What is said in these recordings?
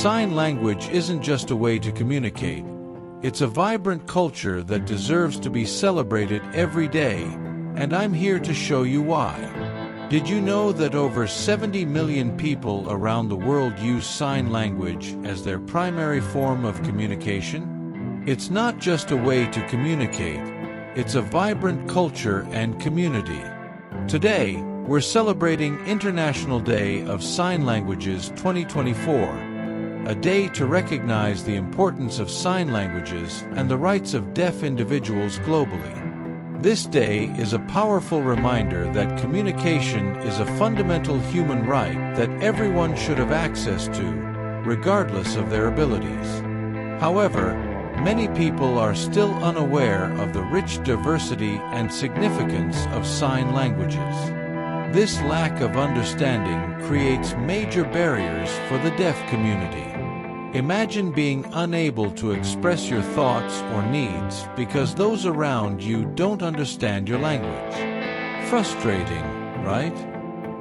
Sign language isn't just a way to communicate. It's a vibrant culture that deserves to be celebrated every day, and I'm here to show you why. Did you know that over 70 million people around the world use sign language as their primary form of communication? It's not just a way to communicate, it's a vibrant culture and community. Today, we're celebrating International Day of Sign Languages 2024, a day to recognize the importance of sign languages and the rights of deaf individuals globally. This day is a powerful reminder that communication is a fundamental human right that everyone should have access to, regardless of their abilities. However, many people are still unaware of the rich diversity and significance of sign languages. This lack of understanding creates major barriers for the deaf community. Imagine being unable to express your thoughts or needs because those around you don't understand your language. Frustrating, right?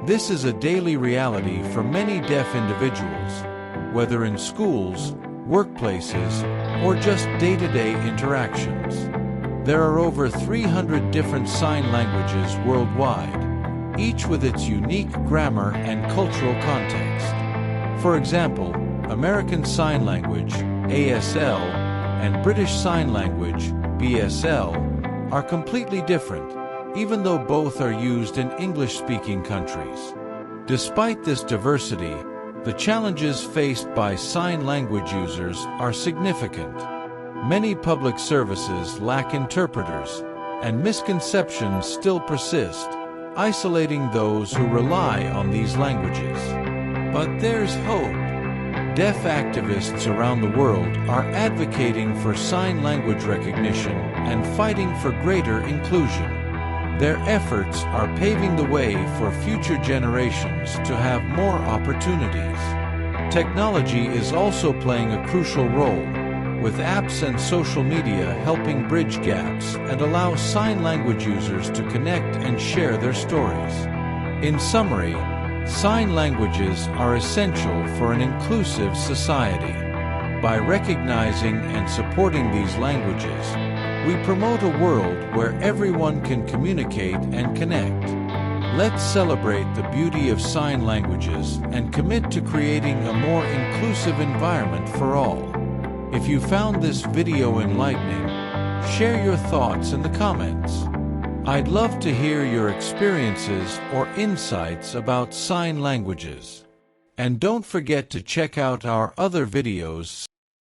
This is a daily reality for many deaf individuals, whether in schools, workplaces, or just day-to-day interactions. There are over 300 different sign languages worldwide, each with its unique grammar and cultural context. For example, American Sign Language, ASL, and British Sign Language, BSL, are completely different, even though both are used in English-speaking countries. Despite this diversity, the challenges faced by sign language users are significant. Many public services lack interpreters, and misconceptions still persist, isolating those who rely on these languages. But there's hope. Deaf activists around the world are advocating for sign language recognition and fighting for greater inclusion. Their efforts are paving the way for future generations to have more opportunities. Technology is also playing a crucial role, with apps and social media helping bridge gaps and allow sign language users to connect and share their stories. In summary, sign languages are essential for an inclusive society. By recognizing and supporting these languages, we promote a world where everyone can communicate and connect. Let's celebrate the beauty of sign languages and commit to creating a more inclusive environment for all. If you found this video enlightening, share your thoughts in the comments. I'd love to hear your experiences or insights about sign languages. And don't forget to check out our other videos